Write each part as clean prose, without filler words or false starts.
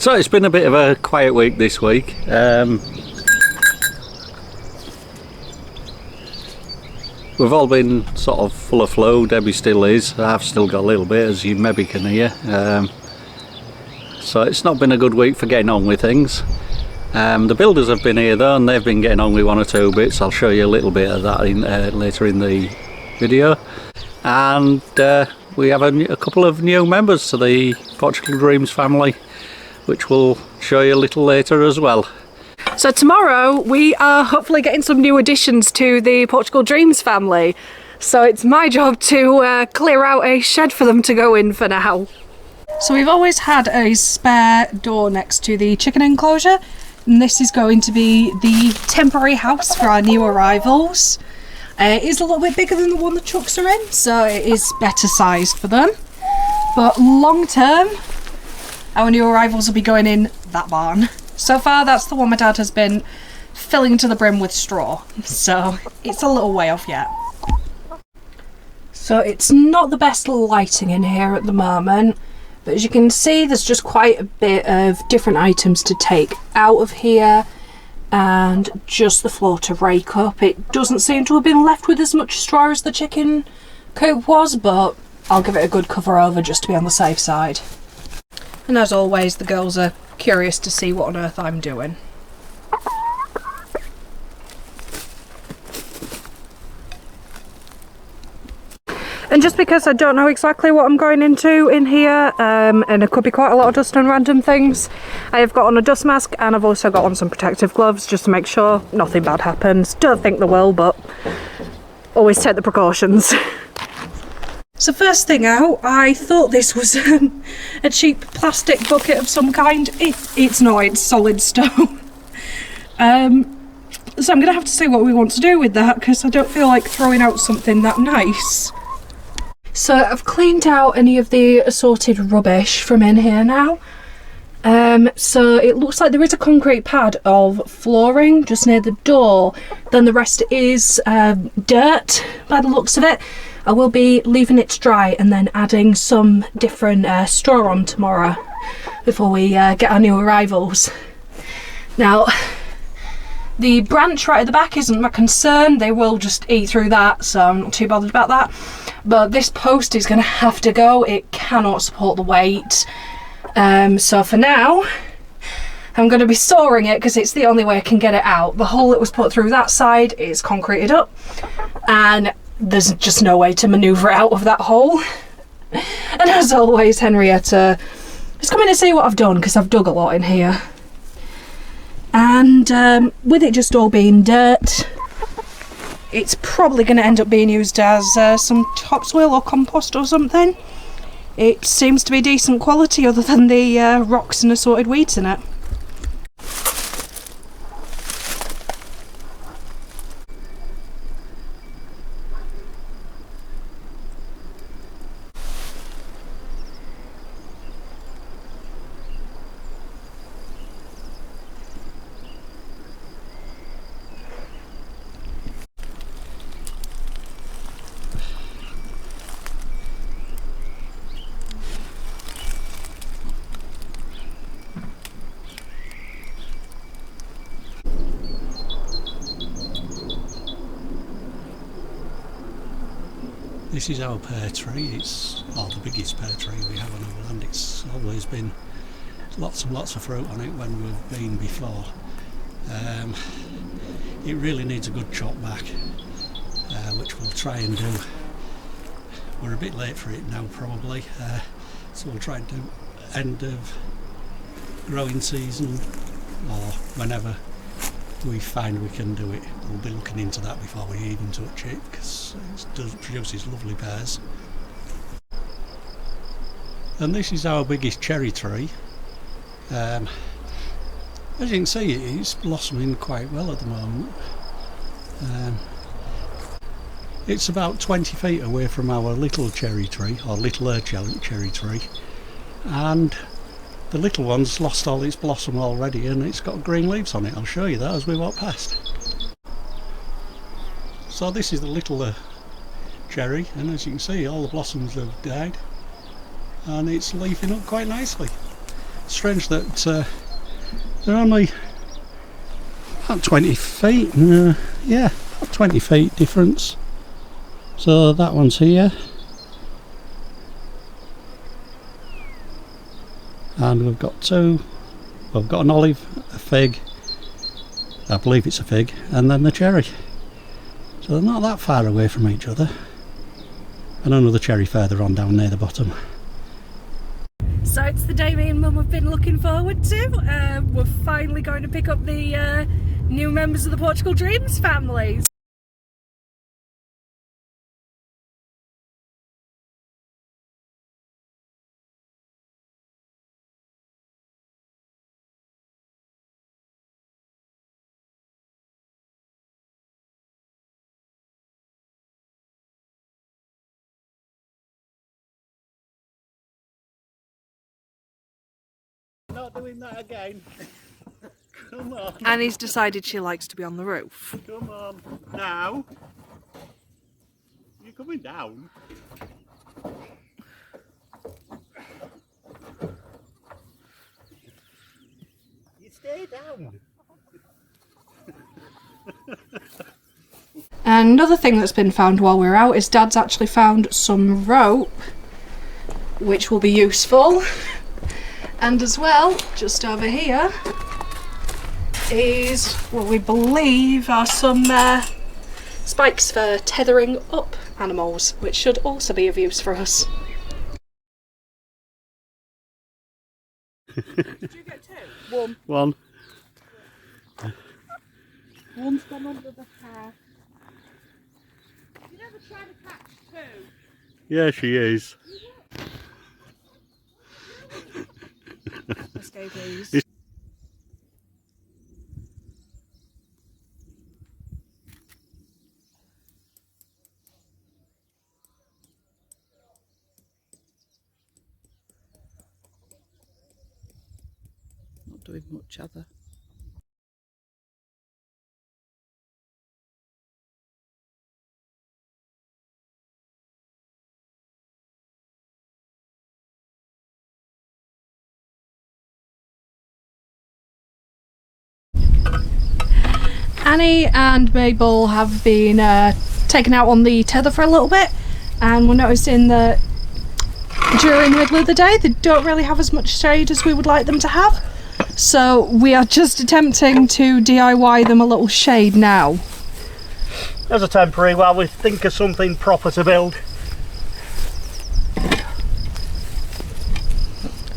So it's been a bit of a quiet week this week. We've all been sort of full of flow. Debbie still is. I've still got a little bit, as you maybe can hear. So it's not been a good week for getting on with things. The builders have been here though, and they've been getting on with one or two bits. I'll show you a little bit of that later in the video. And we have a couple of new members to the Portugal family, which we'll show you a little later as well. So tomorrow we are hopefully getting some new additions to the Portugaldreamzzz family. So it's my job to clear out a shed for them to go in for now. So we've always had a spare door next to the chicken enclosure, and this is going to be the temporary house for our new arrivals. It is a little bit bigger than the one the Chucks are in, so it is better sized for them. But long term, our new arrivals will be going in that barn. So far, that's the one my dad has been filling to the brim with straw, so it's a little way off yet. So it's not the best lighting in here at the moment, but as you can see, there's just quite a bit of different items to take out of here and just the floor to rake up. It doesn't seem to have been left with as much straw as the chicken coop was, but I'll give it a good cover over just to be on the safe side. And as always, the girls are curious to see what on earth I'm doing. And just because I don't know exactly what I'm going into in here, and it could be quite a lot of dust and random things, I have got on a dust mask and I've also got on some protective gloves just to make sure nothing bad happens. Don't think there will, but always take the precautions. So first thing out, I thought this was a cheap plastic bucket of some kind. It's not, it's solid stone. So I'm going to have to see what we want to do with that, because I don't feel like throwing out something that nice. So I've cleaned out any of the assorted rubbish from in here now. So it looks like there is a concrete pad of flooring just near the door. Then the rest is dirt by the looks of it. I will be leaving it to dry and then adding some different straw on tomorrow before we get our new arrivals. Now, the branch right at the back isn't my concern. They will just eat through that, so I'm not too bothered about that. But this post is going to have to go. It cannot support the weight. So for now, I'm going to be sawing it because it's the only way I can get it out. The hole that was put through that side is concreted up, and there's just no way to manoeuvre out of that hole. And as always, Henrietta is coming to see what I've done because I've dug a lot in here. And with it just all being dirt, it's probably going to end up being used as some topsoil or compost or something. It seems to be decent quality other than the rocks and assorted weeds in it. This is our pear tree. It's the biggest pear tree we have on our land. It's always been lots and lots of fruit on it when we've been before. It really needs a good chop back, which we'll try and do. We're a bit late for it now probably, so we'll try and do end of growing season or whenever we find we can do it. We'll be looking into that before we even touch it, because it produces lovely pears. And this is our biggest cherry tree. As you can see, it's blossoming quite well at the moment. It's about 20 feet away from our little cherry tree, or littler cherry tree, and the little one's lost all its blossom already, and it's got green leaves on it. I'll show you that as we walk past. So this is the littler cherry, and as you can see, all the blossoms have died and it's leafing up quite nicely. strange that they're only about 20 feet. Yeah, about 20 feet difference. So that one's here. And we've got two. We've got an olive, a fig, I believe it's a fig, and then the cherry. So they're not that far away from each other. And another cherry further on down near the bottom. So it's the day me and Mum have been looking forward to. We're finally going to pick up the new members of the Portugaldreamzzz family. Not doing that again. Come on. Annie's decided she likes to be on the roof. Come on. Now. You're coming down. You stay down. And another thing that's been found while we're out is Dad's actually found some rope, which will be useful. And as well, just over here, is what we believe are some spikes for tethering up animals, which should also be of use for us. Did you get two? One. One's gone under the hair. You never try to catch two? Yeah, she is. Let's go, please. Not doing much other. Annie and Mabel have been taken out on the tether for a little bit, and we're noticing that during the middle of the day they don't really have as much shade as we would like them to have. So we are just attempting to DIY them a little shade now. As a temporary while we think of something proper to build.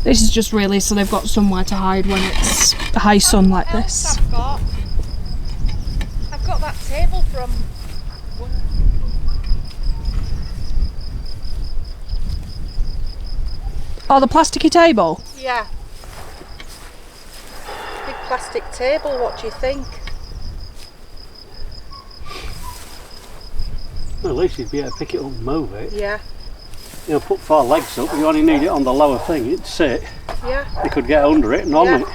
This is just really so they've got somewhere to hide when it's high sun like this. I've got that table from work. Oh, the plasticky table? Yeah. Big plastic table, what do you think? Well, at least you'd be able to pick it up and move it. Yeah. You know, put 4 legs up, you only need it on the lower thing, it'd sit. Yeah. You could get under it and on Yeah. it.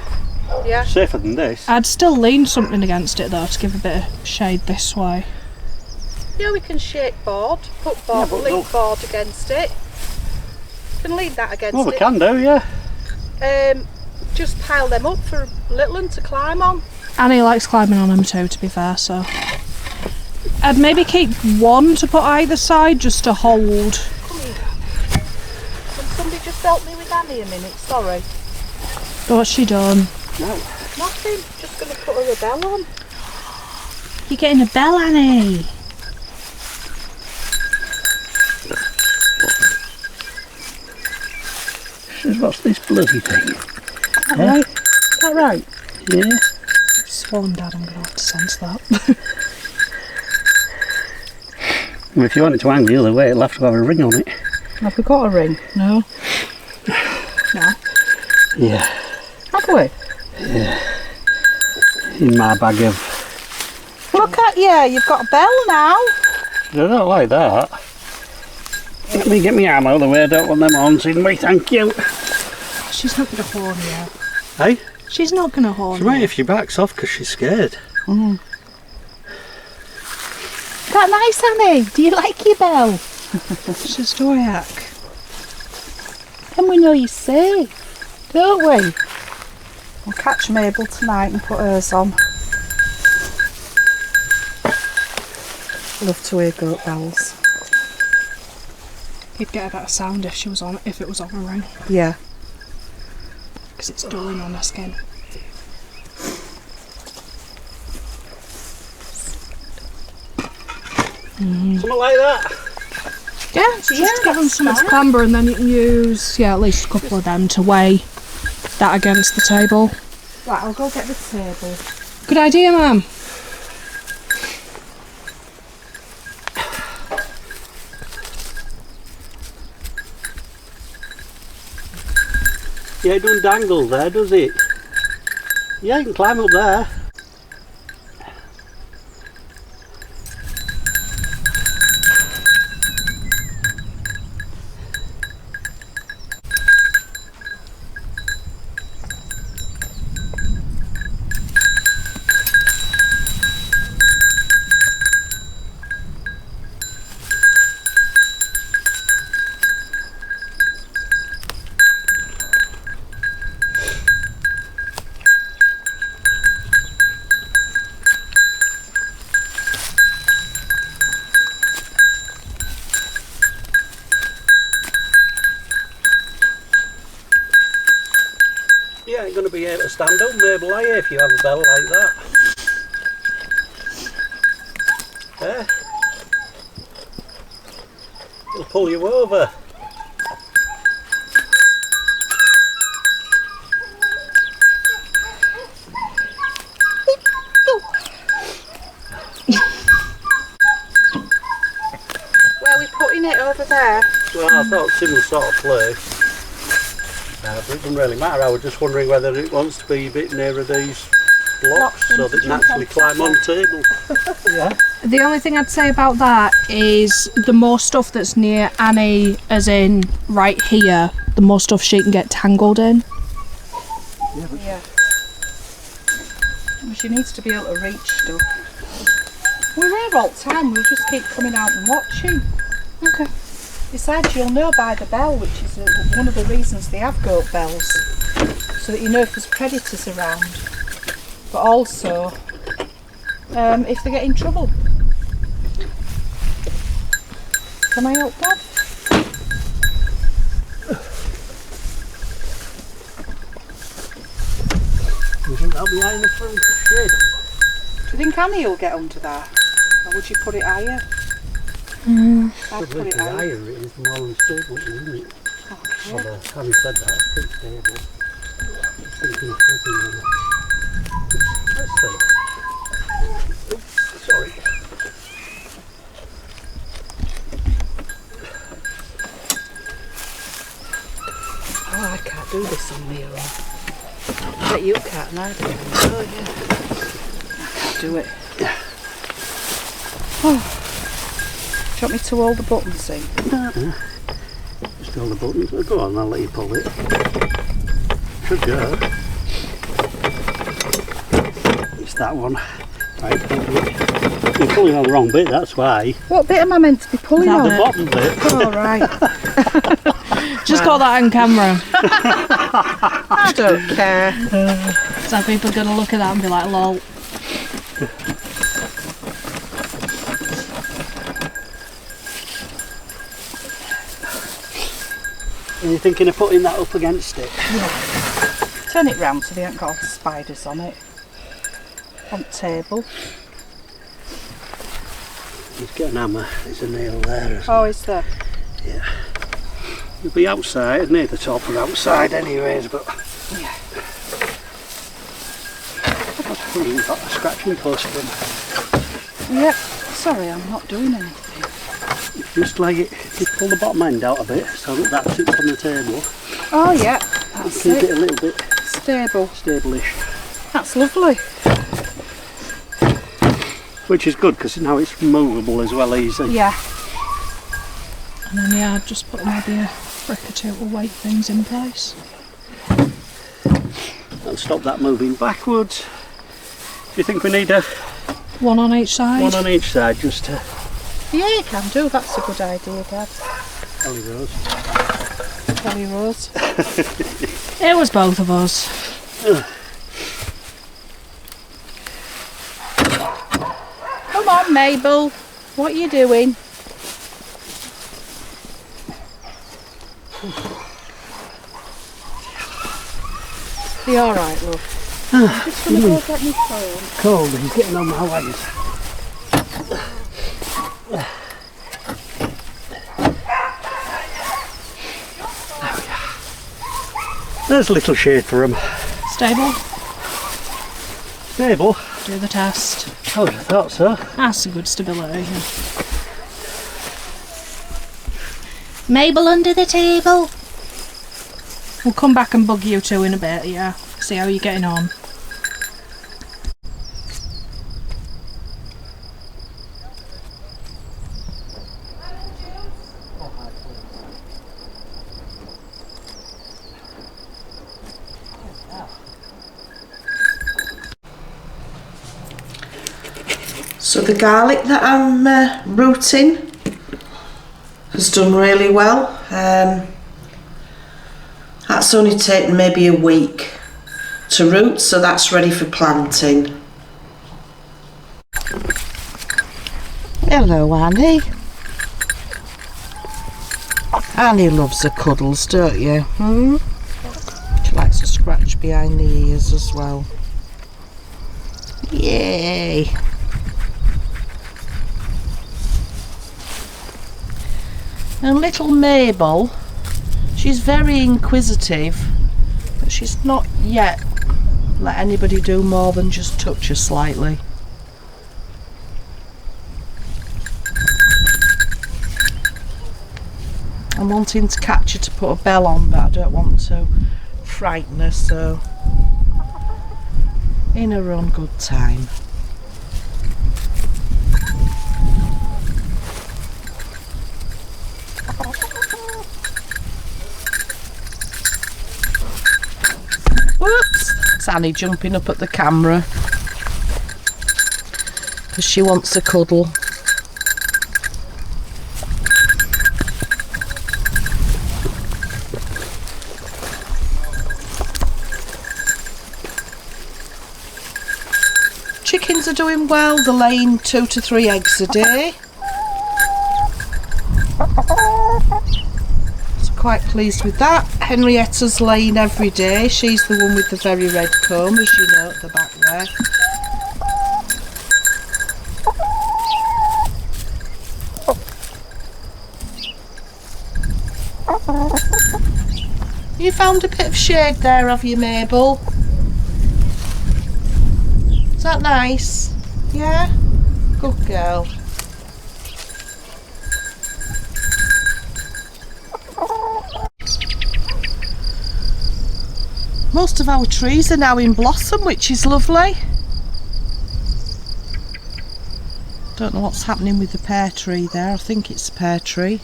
Yeah. Safer than this. I'd still lean something against it though to give a bit of shade this way. Yeah, we can shake board, put board, Yeah, but lean look. board against it. We can lean that against Well, we it. can do, yeah. Just pile them up for little one to climb on. Annie likes climbing on them too, to be fair, so I'd maybe keep one to put either side just to hold. Come here. Can somebody just help me with Annie a minute? Sorry. What's she done? No. Nothing. Just going to put her a bell on. You're getting a bell, Annie. What's this bloody thing? Alright. Is that right? Yeah. I've sworn Dad I'm going to have to sense that. Well, if you want it to hang the other way, it'll have to have a ring on it. Have we got a ring? No. No. Yeah. Have we? Yeah. In my bag of... Look at you, you've got a bell now. I don't like that. Let me get my arm out of the way, I don't want them haunting me, thank you. She's not going to horn you. Hey? She's not going to horn She you. might if she backs off because she's scared. Mm. Is that nice, Annie? Do you like your bell? She's a stoyak. Then we know you're safe. Don't we? We'll catch Mabel tonight and put hers on. Love to hear goat bells. You'd get a better sound if it was on a ring. Yeah. Because it's dulling on her skin. Something like that. Yeah, so just give them something to clamber, and then you can use at least a couple of them to weigh that against the table. Right, I'll go get the table. Good idea, ma'am. Yeah, it doesn't dangle there, does it? Yeah, you can climb up there. You ain't going to be able to stand up, Mabel, are you, if you have a bell like that? Eh? It'll pull you over. Where are we putting it over there? Well, I thought similar sort of place. But it doesn't really matter. I was just wondering whether it wants to be a bit nearer these blocks so that it can actually climb on table. Yeah. The only thing I'd say about that is the more stuff that's near Annie, as in right here, the more stuff she can get tangled in. Yeah. Well, she needs to be able to reach stuff. We're here all the time, we'll just keep coming out and watching. Okay. Besides, you'll know by the bell, which is one of the reasons they have goat bells, so that you know if there's predators around. But also, if they get in trouble. Can I help, Dad? You think that'll be high enough for a shed? Do you think Annie will get under that? Or would you put it higher? I'd put it The higher. higher it is, the more unstable it is, isn't it? Okay. Although, having said that, it's pretty stable. It's thinking of flipping on it. Let's see. Oops, sorry. Oh, I can't do this on my own. I bet you can't, and I don't. Oh, yeah. I can't do it. Oh. Do you want me to hold the buttons in? Just hold the buttons. Go on, I'll let you pull it. Should go. It's that one. Right, pull it. You're pulling on the wrong bit, that's why. What bit am I meant to be pulling Now on? the bottom bit. Oh, right. Just got that on camera. I don't care. So people are going to look at that and be like, lol. Are you thinking of putting that up against it? Yeah. Turn it round so they haven't got spiders on it. On the table. Just get an hammer. There's a nail there. Oh, is there? Yeah. It'll be outside, near the top or outside anyways, but... Yeah. You've got a scratching post in. Yep. Sorry, I'm not doing anything. Just like it, just pull the bottom end out a bit so that that sits on the table. Oh, yeah. That's Keep it. it a little bit Stable. stable-ish. That's lovely. Which is good because now it's movable as well, easy. Yeah. And then yeah, I'd just put maybe a brick or two to weight things in place. That'll stop that moving backwards. Do you think we need a One on each side? one on each side just to... Yeah, you can do. That's a good idea, Dad. Ellierose. Ellierose. It was both of us. Come on, Mabel. What are you doing? Are you alright, love? I'm just going to go get my phone. Cold and getting on my legs. There's a little shade for him. Stable. Stable? Do the test. I would have thought so. That's a good stability. Yeah. Mabel under the table. We'll come back and bug you two in a bit, yeah. See how you're getting on. So the garlic that I'm rooting has done really well. That's only taken maybe a week to root, so that's ready for planting. Hello, Annie. Annie loves the cuddles, don't you? She likes to scratch behind the ears as well. Yay! And little Mabel, she's very inquisitive, but she's not yet let anybody do more than just touch her slightly. I'm wanting to catch her to put a bell on, but I don't want to frighten her, so in her own good time. Whoops! It's Annie jumping up at the camera because she wants a cuddle. Chickens are doing well. They're laying 2 to 3 eggs a day. Quite pleased with that. Henrietta's laying every day. She's the one with the very red comb, as you know, at the back there. You found a bit of shade there, have you, Mabel? Is that nice? Yeah? Good girl. Most of our trees are now in blossom, which is lovely. Don't know what's happening with the pear tree there. I think it's a pear tree.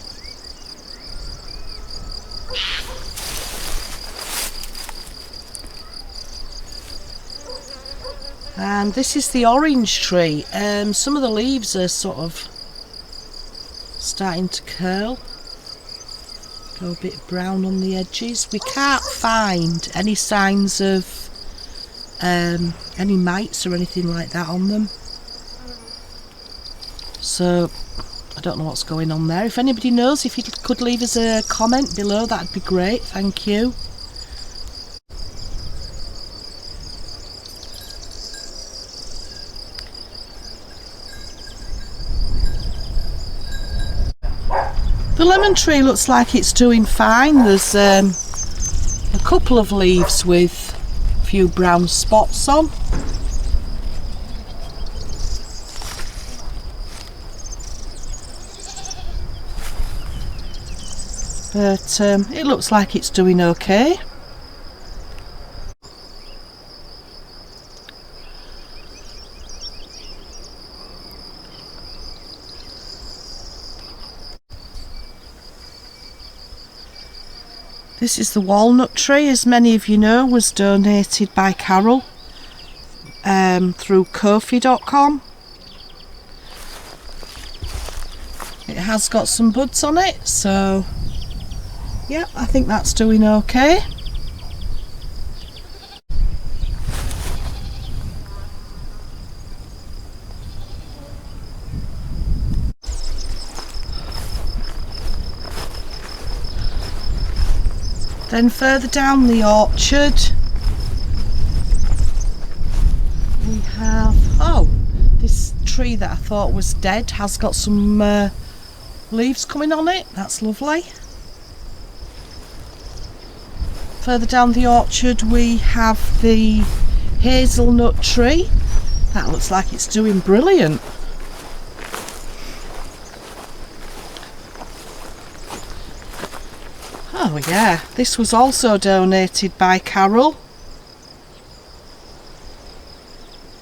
And this is the orange tree. Some of the leaves are sort of starting to curl. Go a bit brown on the edges. We can't find any signs of any mites or anything like that on them. So I don't know what's going on there. If anybody knows, if you could leave us a comment below, that'd be great. Thank you. The lemon tree looks like it's doing fine. There's a couple of leaves with a few brown spots on. But it looks like it's doing okay. This is the walnut tree, as many of you know, was donated by Carol through Ko-fi.com. It has got some buds on it, so Yeah, I think that's doing okay. Then further down the orchard we have, oh, this tree that I thought was dead has got some leaves coming on it. That's lovely. Further down the orchard we have the hazelnut tree. That looks like it's doing brilliant. Oh yeah, this was also donated by Carol.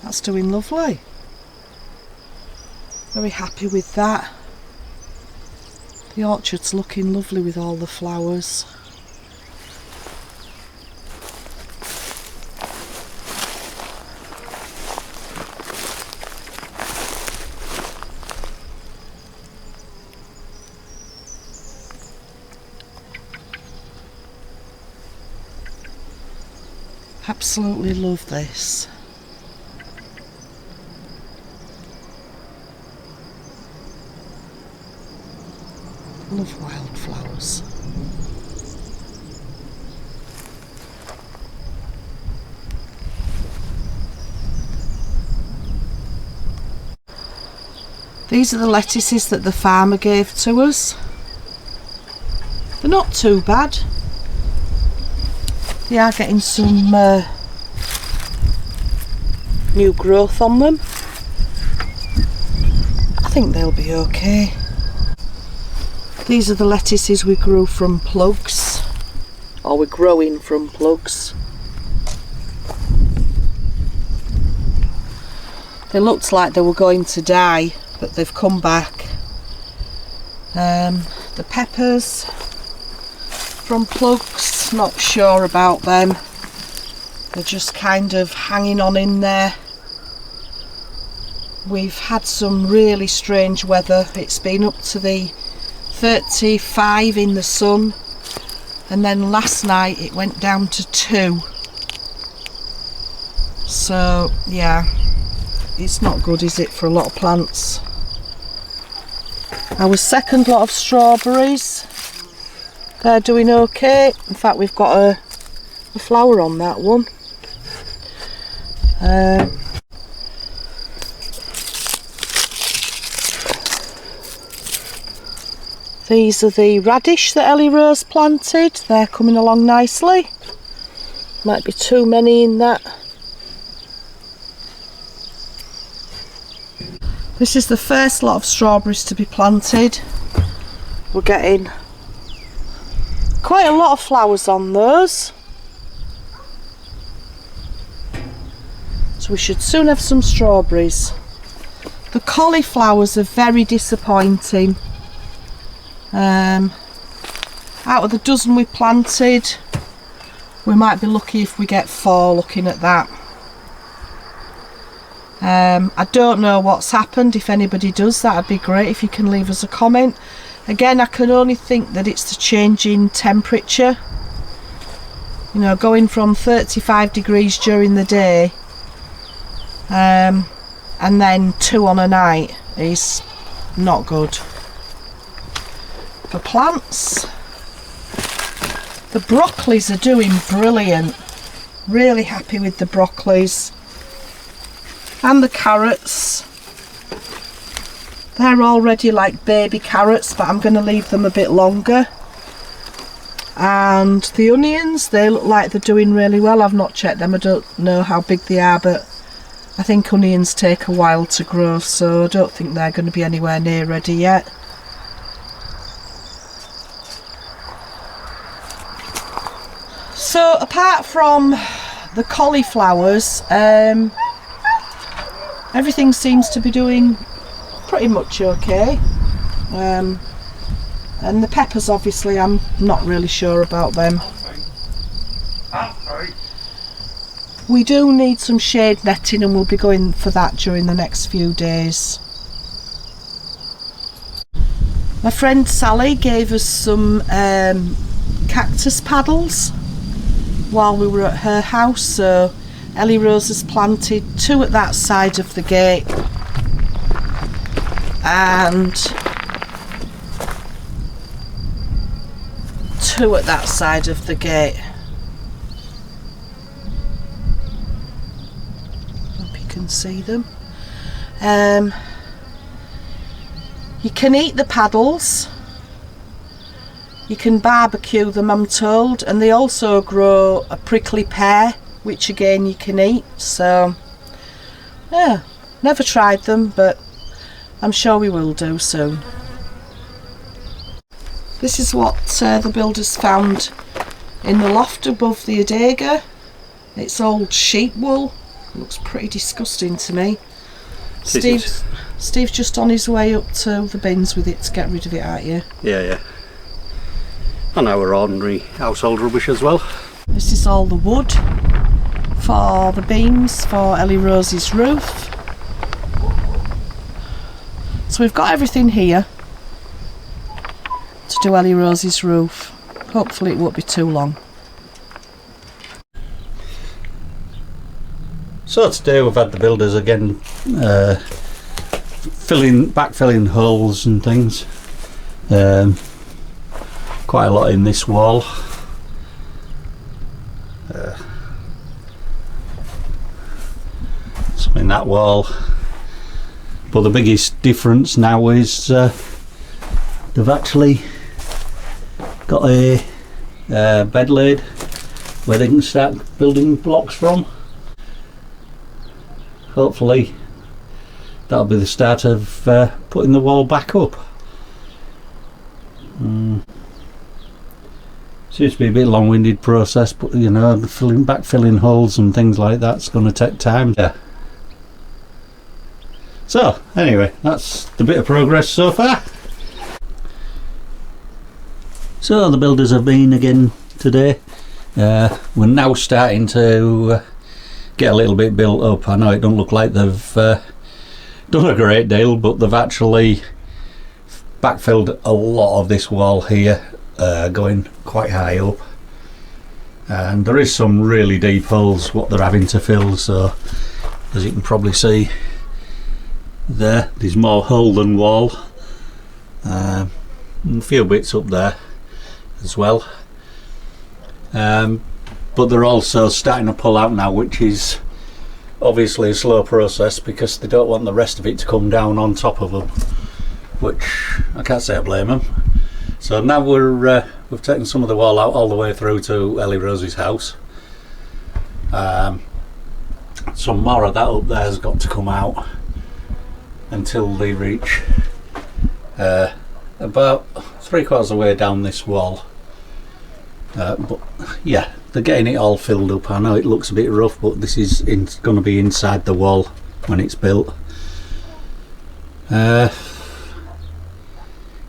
That's doing lovely. Very happy with that. The orchard's looking lovely with all the flowers. Absolutely love this. Love wildflowers. These are the lettuces that the farmer gave to us. They're not too bad. They are getting some new growth on them. I think they'll be okay. These are the lettuces we grew from plugs, or we're growing from plugs. They looked like they were going to die, but they've come back. The peppers from plugs, not sure about them. They're just kind of hanging on in there. We've had some really strange weather. It's been up to the 35 in the sun, and then last night it went down to 2. So yeah, it's not good, is it, for a lot of plants. Our second lot of strawberries, they're doing okay. In fact, we've got a flower on that one. These are the radish that Ellierose planted. They're coming along nicely. Might be too many in that. This is the first lot of strawberries to be planted. We're getting quite a lot of flowers on those. So we should soon have some strawberries. The cauliflowers are very disappointing. Out of the dozen we planted, we might be lucky if we get 4 looking at that. I don't know what's happened. If anybody does, that'd be great if you can leave us a comment. Again, I can only think that it's the change in temperature. You know, going from 35 degrees during the day and then 2 on a night is not good for plants. The broccolis are doing brilliant. Really happy with the broccolis. And the carrots. They're already like baby carrots, but I'm going to leave them a bit longer. And the onions, they look like they're doing really well. I've not checked them. I don't know how big they are, but I think onions take a while to grow, so I don't think they're going to be anywhere near ready yet. So apart from the cauliflowers, everything seems to be doing pretty much okay. And the peppers, obviously, I'm not really sure about them. We do need some shade netting, and we'll be going for that during the next few days. My friend Sally gave us some cactus paddles while we were at her house, so Ellierose has planted 2 at that side of the gate and 2 at that side of the gate. Hope you can see them. You can eat the paddles, you can barbecue them, I'm told, and they also grow a prickly pear, which again you can eat. So yeah, never tried them, but I'm sure we will do soon. This is what the builders found in the loft above the adega. It's old sheep wool. It looks pretty disgusting to me. Steve's just on his way up to the bins with it to get rid of it, aren't you? Yeah. And our ordinary household rubbish as well. This is all the wood for the beams for Ellierose's roof. So we've got everything here to do Ellierose's roof. Hopefully it won't be too long. So today we've had the builders again backfilling holes and things. Quite a lot in this wall. Some in that wall. But the biggest difference now is they've actually got a bed laid where they can start building blocks from. Hopefully that'll be the start of putting the wall back up. Seems to be a bit long-winded process, but you know, backfilling holes and things like that's going to take time. Yeah. So anyway, that's the bit of progress so far. So the builders have been again today. We're now starting to get a little bit built up. I know it don't look like they've done a great deal, but they've actually backfilled a lot of this wall here, going quite high up, and there is some really deep holes what they're having to fill. So as you can probably see there's more hole than wall, and a few bits up there as well, but they're also starting to pull out now, which is obviously a slow process because they don't want the rest of it to come down on top of them, which I can't say I blame them. So now we've taken some of the wall out all the way through to Ellierose's house. Some more of that up there has got to come out until they reach about 3/4 of the way down this wall. But yeah, they're getting it all filled up. I know it looks a bit rough, but this is going to be inside the wall when it's built.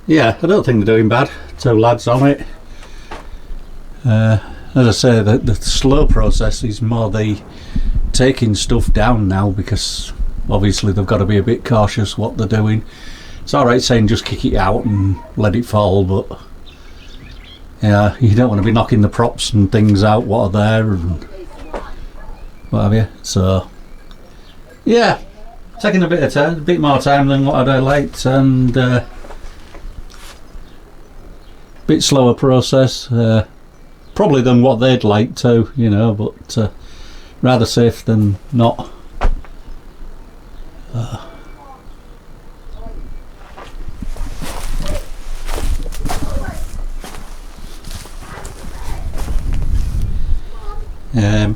Yeah, I don't think they're doing bad. 2 lads on it. As I say, the slow process is more the taking stuff down now, because obviously they've got to be a bit cautious what they're doing. It's alright saying just kick it out and let it fall, but yeah, you don't want to be knocking the props and things out what are there and what have you. So yeah, taking a bit more time than what I'd liked, and bit slower process, probably than what they'd like to, you know, but rather safe than not.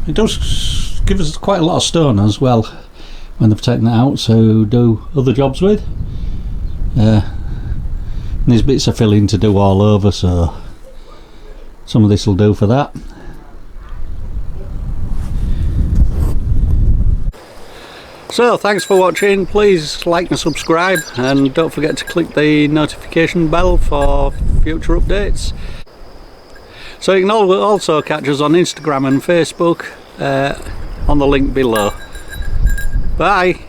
It does give us quite a lot of stone as well when they've taken it out, so do other jobs with. There's bits of filling to do all over, so some of this will do for that. So thanks for watching. Please like and subscribe, and don't forget to click the notification bell for future updates. So you can also catch us on Instagram and Facebook on the link below. Bye.